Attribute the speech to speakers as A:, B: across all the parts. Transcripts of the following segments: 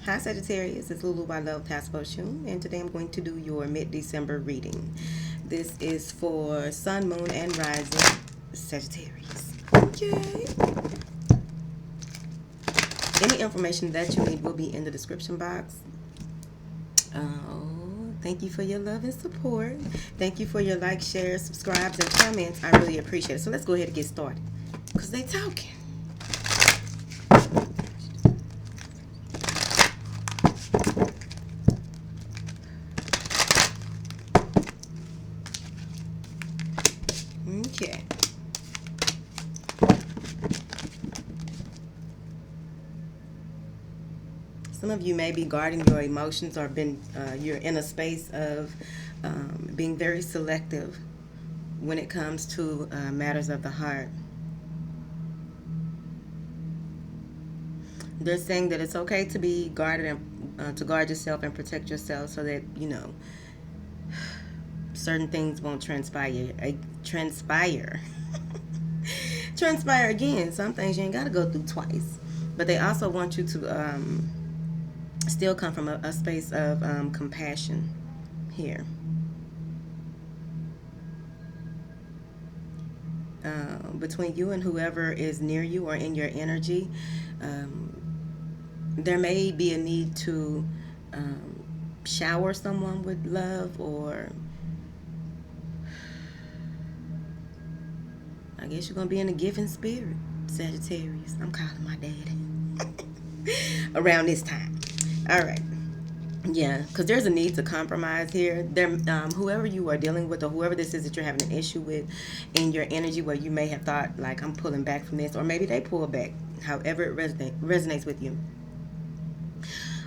A: Hi Sagittarius, it's Lulu by Love Task Oshun, and today I'm going to do your mid-December reading. This is for Sun, Moon, and Rising Sagittarius. Okay. Any information that you need will be in the description box. Thank you for your love and support. Thank you for your likes, shares, subscribes, and comments. I really appreciate it. So let's go ahead and get started, because they talking. Okay. Some of you may be guarding your emotions, or you're in a space of being very selective when it comes to matters of the heart. They're saying that it's okay to be guarded and to guard yourself and protect yourself, so that certain things won't transpire. Transpire again. Some things you ain't got to go through twice. But they also want you to still come from a space of compassion here. Between you and whoever is near you or in your energy, there may be a need to shower someone with love, or I guess you're going to be in a giving spirit, Sagittarius. I'm calling my daddy around this time. All right. Yeah, because there's a need to compromise here. Whoever you are dealing with, or whoever this is that you're having an issue with in your energy, where you may have thought, like, I'm pulling back from this, or maybe they pull back, however it resonates with you.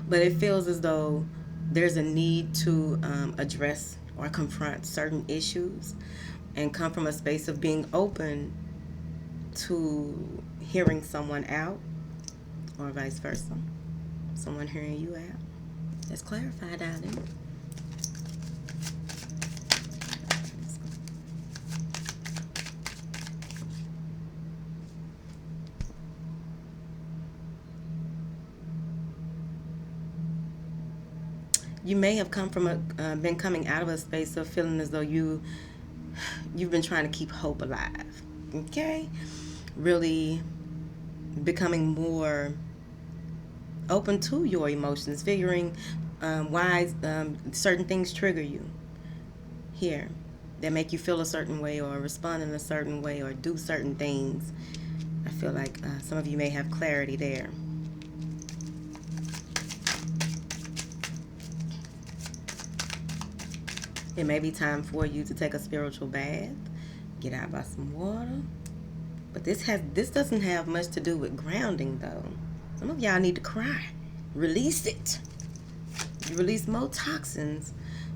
A: But it feels as though there's a need to address or confront certain issues and come from a space of being open to hearing someone out, or vice versa. Someone hearing you out. Let's clarify, darling. You may have come from been coming out of a space of feeling as though you've been trying to keep hope alive. Okay? Really becoming more open to your emotions, figuring why certain things trigger you here that make you feel a certain way, or respond in a certain way, or do certain things. I feel like some of you may have clarity there. It may be time for you to take a spiritual bath, get out by some water. But this doesn't have much to do with grounding, though. Some of y'all need to cry. Release it. You release more toxins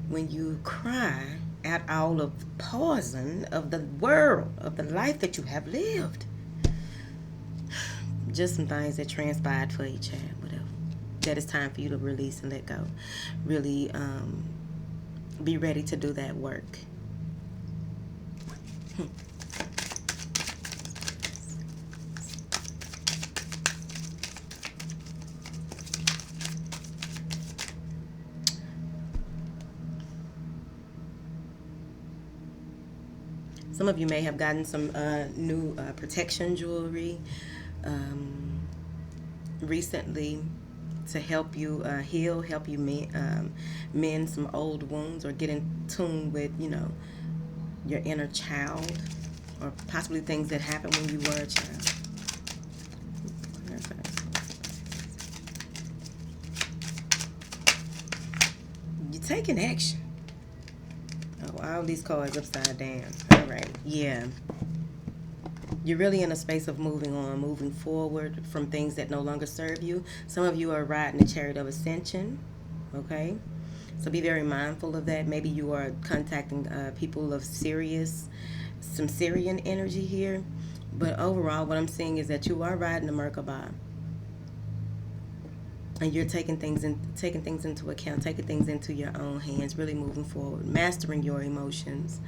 A: when you cry out all of the poison of the world, of the life that you have lived. Just some things that transpired for each other, whatever. That it's time for you to release and let go. Really be ready to do that work. Some of you may have gotten some new protection jewelry recently to help you heal, help you mend some old wounds, or get in tune with, your inner child, or possibly things that happened when you were a child. You're taking action. Oh, all these cards upside down. All right. Yeah. You're really in a space of moving on, moving forward from things that no longer serve you. Some of you are riding the chariot of ascension. Okay? So be very mindful of that. Maybe you are contacting people of some Syrian energy here. But overall, what I'm seeing is that you are riding the Mer-Ka-Ba. And you're taking things into account, taking things into your own hands, really moving forward, mastering your emotions.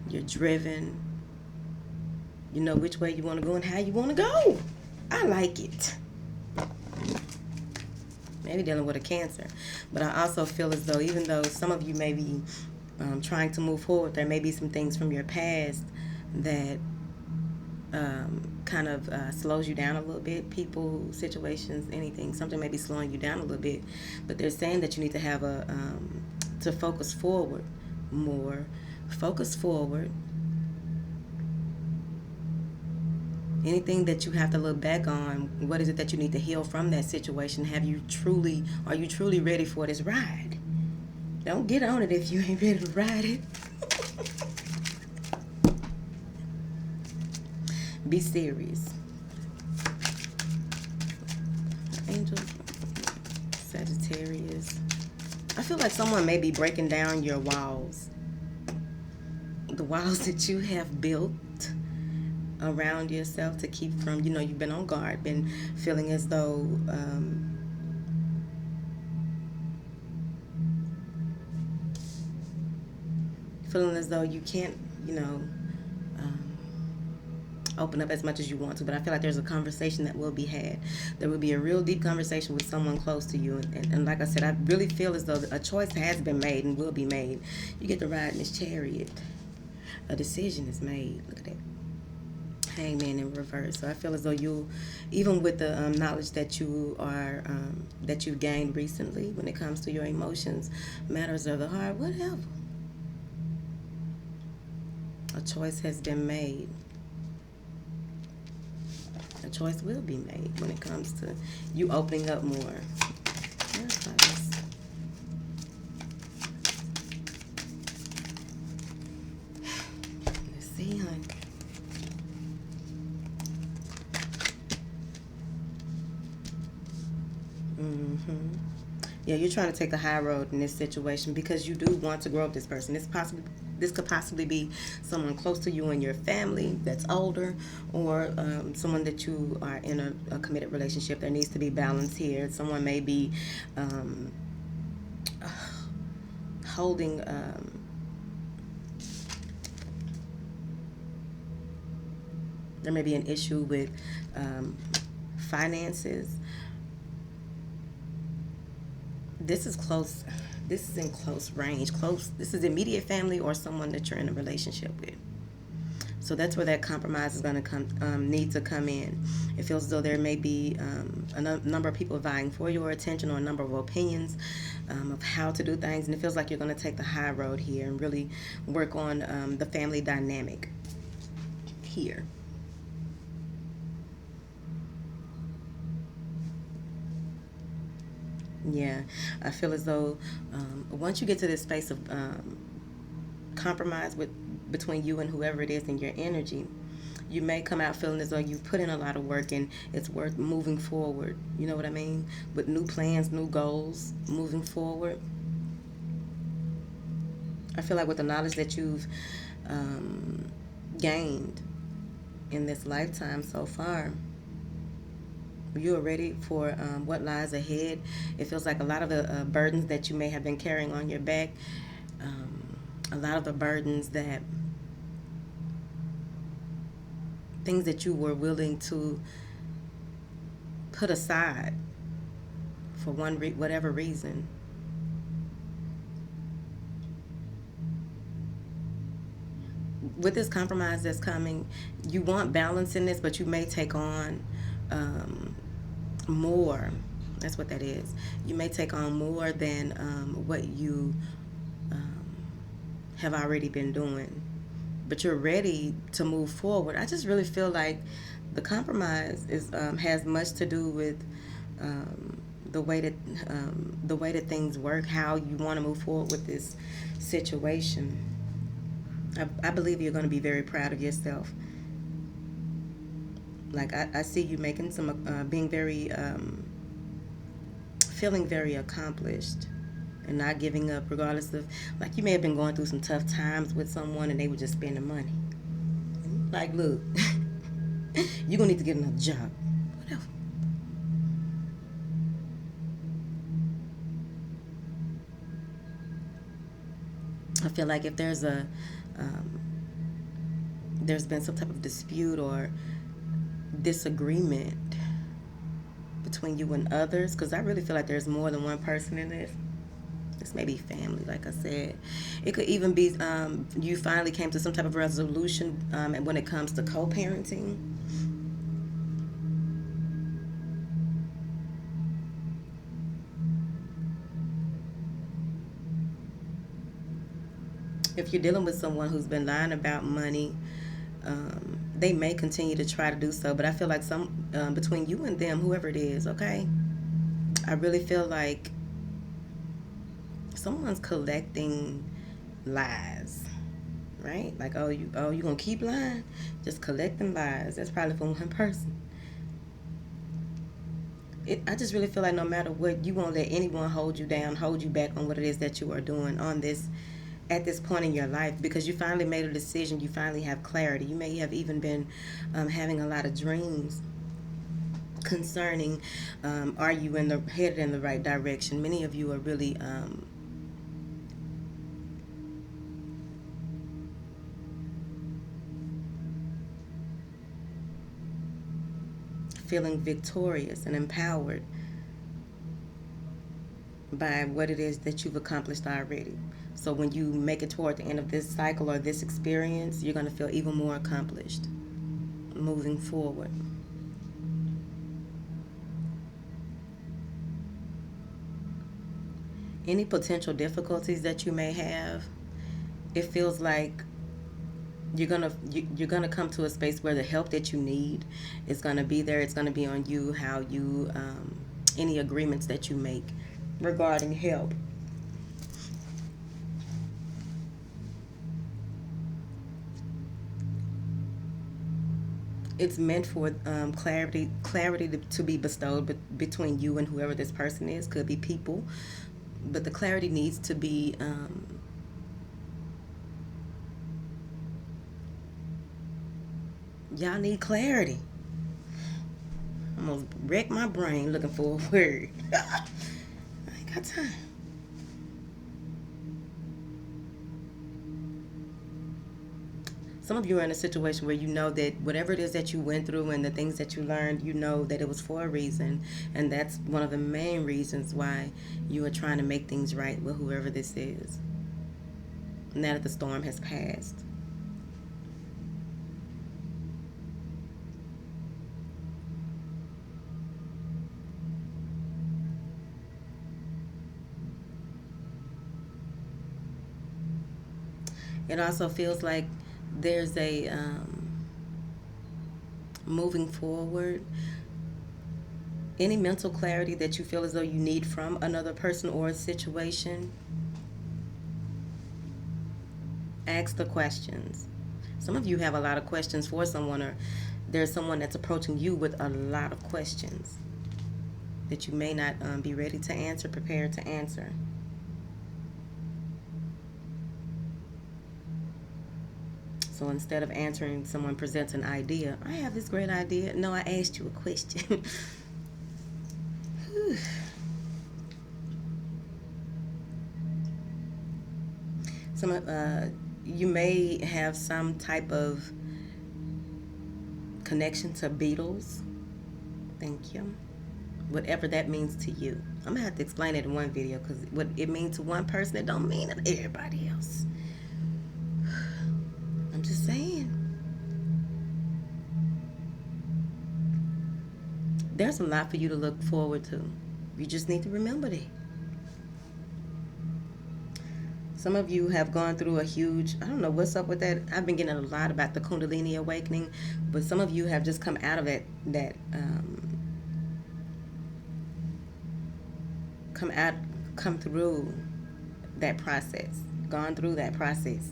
A: You're driven. You know which way you want to go and how you want to go. I like it. maybe dealing with a cancer. But I also feel as though, even though some of you may be trying to move forward, there may be some things from your past that kind of slows you down a little bit. People, situations, anything, something may be slowing you down a little bit. But they're saying that you need to have to focus forward more. Focus forward. Anything that you have to look back on, what is it that you need to heal from that situation? Are you truly ready for this ride? Don't get on it if you ain't ready to ride it. Be serious. Angel, Sagittarius. I feel like someone may be breaking down your walls. The walls that you have built around yourself to keep from, you've been on guard, been feeling as though you can't, open up as much as you want to. But I feel like there's a conversation that will be had. There will be a real deep conversation with someone close to you. And like I said, I really feel as though a choice has been made and will be made. You get to ride in this chariot. A decision is made. Look at that. Hangman in reverse. So I feel as though even with the knowledge that that you've gained recently when it comes to your emotions, matters of the heart, whatever, a choice has been made. A choice will be made when it comes to you opening up more. Let's see, honey. Yeah, you're trying to take the high road in this situation because you do want to grow up this person. This could possibly be someone close to you in your family that's older, or someone that you are in a committed relationship. There needs to be balance here. Someone may be holding there may be an issue with finances. This is close. This is in close range. This is immediate family or someone that you're in a relationship with. So that's where that compromise is going to need to come in. It feels as though there may be a number of people vying for your attention, or a number of opinions of how to do things. And it feels like you're going to take the high road here and really work on the family dynamic here. Yeah, I feel as though once you get to this space of compromise between you and whoever it is in your energy, you may come out feeling as though you put in a lot of work and it's worth moving forward. You know what I mean? With new plans, new goals, moving forward. I feel like with the knowledge that you've gained in this lifetime so far, you are ready for what lies ahead. It feels like a lot of the burdens that you may have been carrying on your back, a lot of the burdens that, things that you were willing to put aside for whatever reason. With this compromise that's coming, you want balance in this, but you may take on more. That's what that is. You may take on more than what you have already been doing, but you're ready to move forward. I just really feel like the compromise has much to do with the way that things work, how you want to move forward with this situation. I believe you're going to be very proud of yourself. Like I see you making some, being very, feeling very accomplished and not giving up regardless of, like, you may have been going through some tough times with someone and they were just spending money. Like, look, you're going to need to get another job. Whatever. I feel like if there's been some type of dispute or disagreement between you and others, because I really feel like there's more than one person in this. This may be family, like I said. It could even be you finally came to some type of resolution and when it comes to co-parenting. If you're dealing with someone who's been lying about money, they may continue to try to do so. But I feel like between you and them, whoever it is, okay, I really feel like someone's collecting lies, right? Like, you gonna keep lying? Just collecting lies. That's probably from one person. I just really feel like no matter what, you won't let anyone hold you down, hold you back on what it is that you are doing on this at this point in your life, because you finally made a decision. You finally have clarity. You may have even been having a lot of dreams concerning are you headed in the right direction. Many of you are really feeling victorious and empowered by what it is that you've accomplished already. So when you make it toward the end of this cycle or this experience, you're going to feel even more accomplished moving forward. Any potential difficulties that you may have, it feels like you're gonna come to a space where the help that you need is gonna be there. It's gonna be on you how you any agreements that you make regarding help. It's meant for clarity to be bestowed between you and whoever this person is. Could be people, but the clarity needs to be y'all need clarity. I'm gonna wreck my brain looking for a word. I ain't got time. Some of you are in a situation where you know that whatever it is that you went through and the things that you learned, you know that it was for a reason. And that's one of the main reasons why you are trying to make things right with whoever this is. Now that the storm has passed. It also feels like there's a moving forward. Any mental clarity that you feel as though you need from another person or a situation, ask the questions. Some of you have a lot of questions for someone, or there's someone that's approaching you with a lot of questions that you may not be ready to answer, prepared to answer. So instead of answering, someone presents an idea. I have this great idea. No, I asked you a question. You may have some type of connection to beetles. Thank you. Whatever that means to you. I'm gonna have to explain it in one video, because what it means to one person, it don't mean to everybody else. I'm just saying. There's a lot for you to look forward to. You just need to remember that. Some of you have gone through a huge, I don't know what's up with that. I've been getting a lot about the Kundalini awakening, but some of you have just come out of it, come through that process, gone through that process.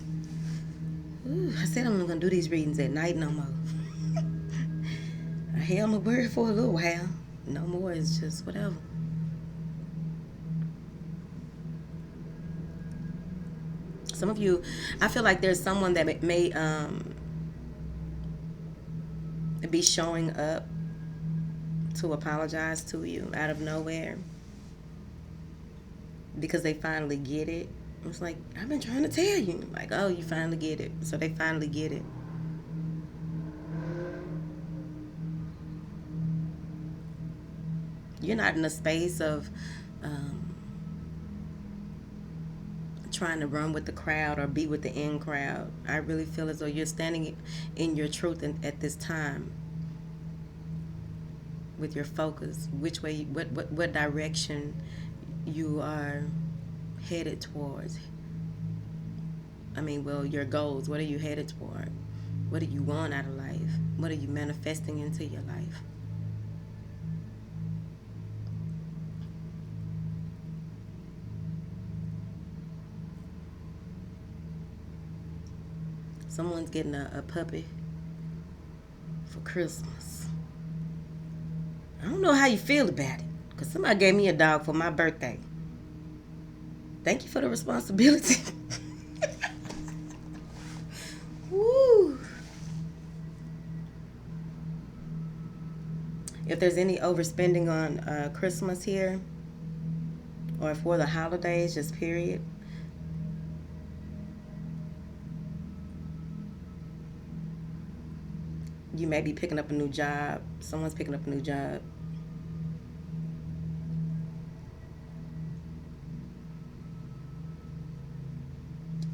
A: Ooh, I said I'm not going to do these readings at night no more. I held my word for a little while. No more, it's just whatever. Some of you, I feel like there's someone that may be showing up to apologize to you out of nowhere because they finally get it. It's like, I've been trying to tell you. Like, oh, you finally get it. So they finally get it. you're not in a space of trying to run with the crowd or be with the in crowd. I really feel as though you're standing in your truth at this time with your focus, which way, what direction you are headed towards. I mean, well, your goals, what are you headed toward? What do you want out of life? What are you manifesting into your life? Someone's getting a puppy for Christmas. I don't know how you feel about it, because somebody gave me a dog for my birthday. Thank you for the responsibility. Woo. If there's any overspending on Christmas here, or for the holidays, just period, you may be picking up a new job. Someone's picking up a new job.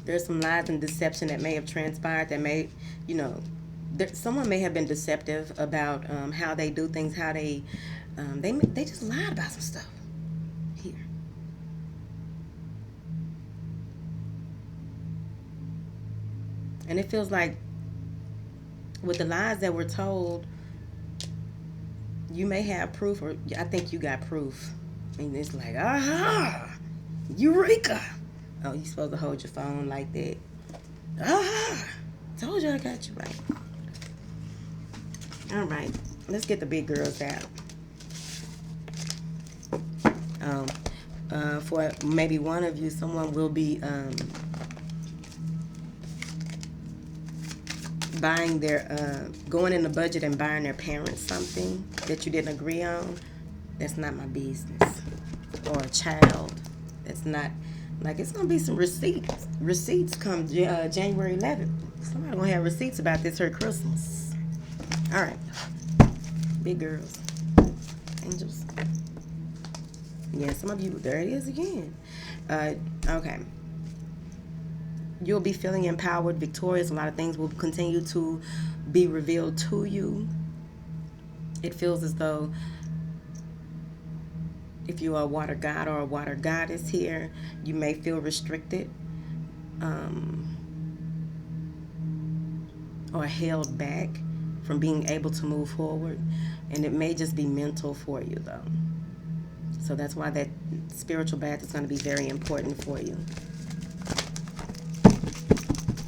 A: There's some lies and deception that may have transpired that may, you know, someone may have been deceptive about how they do things, how they just lied about some stuff here. And it feels like with the lies that were told, you may have proof, or I think you got proof. And it's like, aha, eureka. Oh, you're supposed to hold your phone like that. Aha, told you I got you right. All right, let's get the big girls out. For maybe one of you, someone will be buying their, going in the budget and buying their parents something that you didn't agree on. That's not my business. Or a child. That's not, like, it's going to be some receipts. Receipts come January 11th. Somebody going to have receipts about this here Christmas. All right. Big girls. Angels. Yeah, some of you, there it is again. Okay. You'll be feeling empowered, victorious. A lot of things will continue to be revealed to you. It feels as though if you are a water god or a water goddess here, you may feel restricted or held back from being able to move forward. And it may just be mental for you, though. So that's why that spiritual bath is going to be very important for you.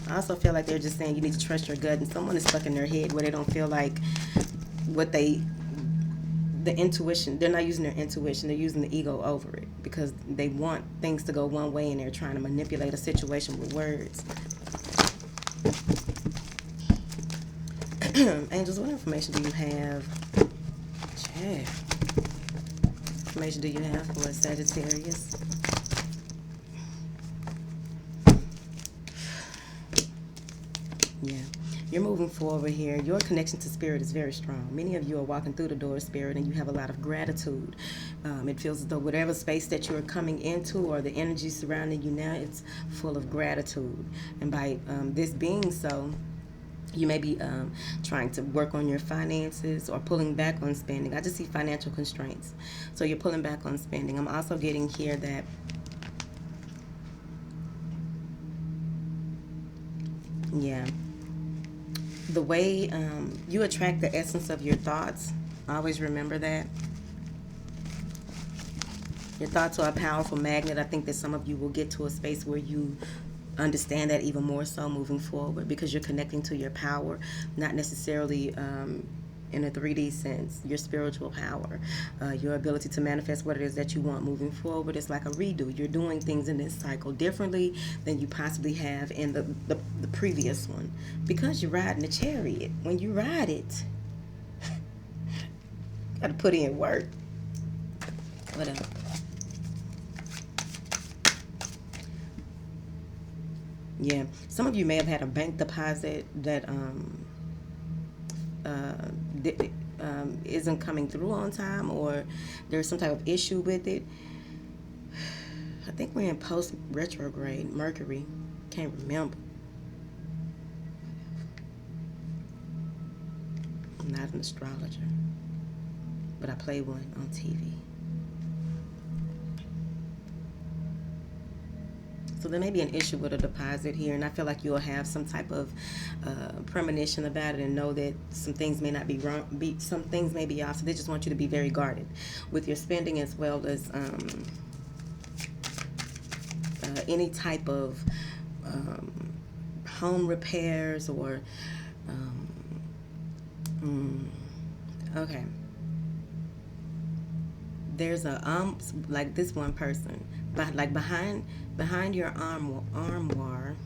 A: I also feel like they're just saying you need to trust your gut, and someone is stuck in their head where they don't feel like the intuition, they're not using their intuition, they're using the ego over it because they want things to go one way and they're trying to manipulate a situation with words. Angels, what information do you have? Yeah. What information do you have for Sagittarius? Yeah, you're moving forward here. Your connection to spirit is very strong. Many of you are walking through the door of spirit and you have a lot of gratitude. It feels as though whatever space that you're coming into or the energy surrounding you now, it's full of gratitude. And by this being so, you may be trying to work on your finances or pulling back on spending. I just see financial constraints. So you're pulling back on spending. I'm also getting here that the way you attract the essence of your thoughts, always remember that. Your thoughts are a powerful magnet. I think that some of you will get to a space where you understand that even more so moving forward because you're connecting to your power, not necessarily in a 3D sense, your spiritual power, your ability to manifest what it is that you want moving forward. It's like a redo. You're doing things in this cycle differently than you possibly have in the previous one because you're riding a chariot. When you ride it, you got to put in work. What else? Yeah, some of you may have had a bank deposit that isn't coming through on time, or there's some type of issue with it. I think we're in post retrograde Mercury. Can't remember. I'm not an astrologer, but I play one on TV. So there may be an issue with a deposit here, and I feel like you'll have some type of premonition about it and know that some things may not be wrong, some things may be off. So they just want you to be very guarded with your spending, as well as any type of home repairs or okay. There's a like this one person, but like behind your armoire,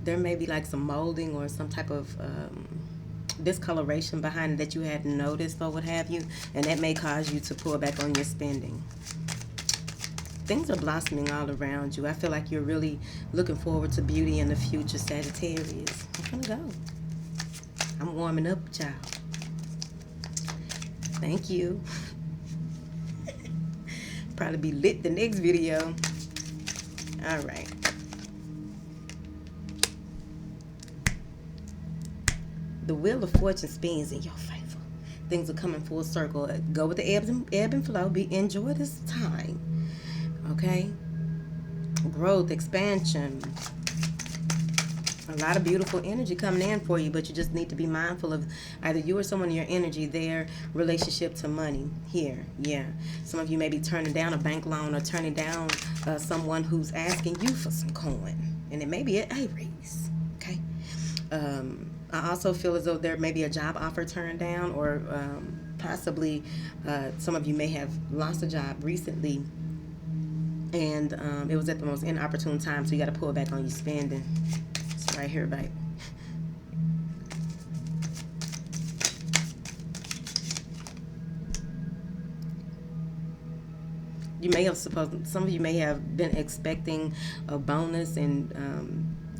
A: there may be like some molding or some type of discoloration behind it that you hadn't noticed or what have you, and that may cause you to pull back on your spending. Things are blossoming all around you. I feel like you're really looking forward to beauty in the future, Sagittarius. I'm gonna go. I'm warming up, child. Thank you. Probably be lit the next video. All right. The Wheel of Fortune spins in your favor. Things are coming full circle. Go with the ebb and flow. Enjoy this time. Okay? Growth, expansion. A lot of beautiful energy coming in for you, but you just need to be mindful of either you or someone in your energy, their relationship to money here. Yeah. Some of you may be turning down a bank loan or turning down someone who's asking you for some coin. And it may be an Aries. Okay? I also feel as though there may be a job offer turned down, or possibly some of you may have lost a job recently, and it was at the most inopportune time, so you got to pull back on your spending. It's right here, babe. You may have some of you may have been expecting a bonus, and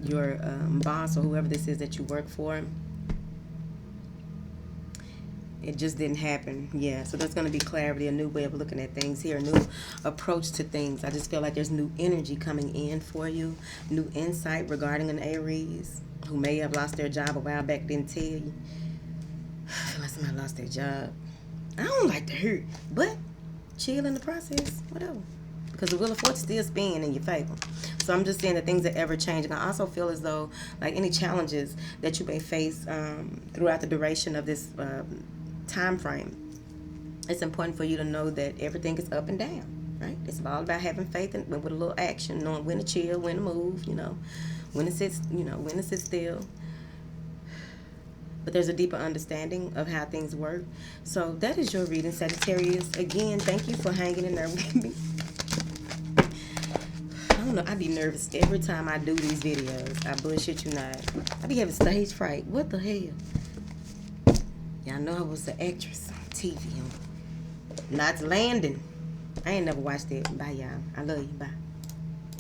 A: your boss or whoever this is that you work for, it just didn't happen. Yeah, so there's going to be clarity, a new way of looking at things here, a new approach to things. I just feel like there's new energy coming in for you, new insight regarding an Aries who may have lost their job a while back, didn't tell you. I feel like somebody lost their job. I don't like to hurt, but chill in the process, whatever. Because the Wheel of Fortune still spinning in your favor. So I'm just saying that things are ever changing. I also feel as though, like, any challenges that you may face throughout the duration of this time frame, it's important for you to know that everything is up and down, right? It's all about having faith and with a little action, knowing when to chill, when to move, when to sit, when to sit still. But there's a deeper understanding of how things work. So that is your reading, Sagittarius. Again, thank you for hanging in there with me. I don't know, I be nervous every time I do these videos. I bullshit you not. I be having stage fright. What the hell? Y'all know I was the actress on TV on Knots Landing. I ain't never watched it. Bye, y'all. I love you. Bye.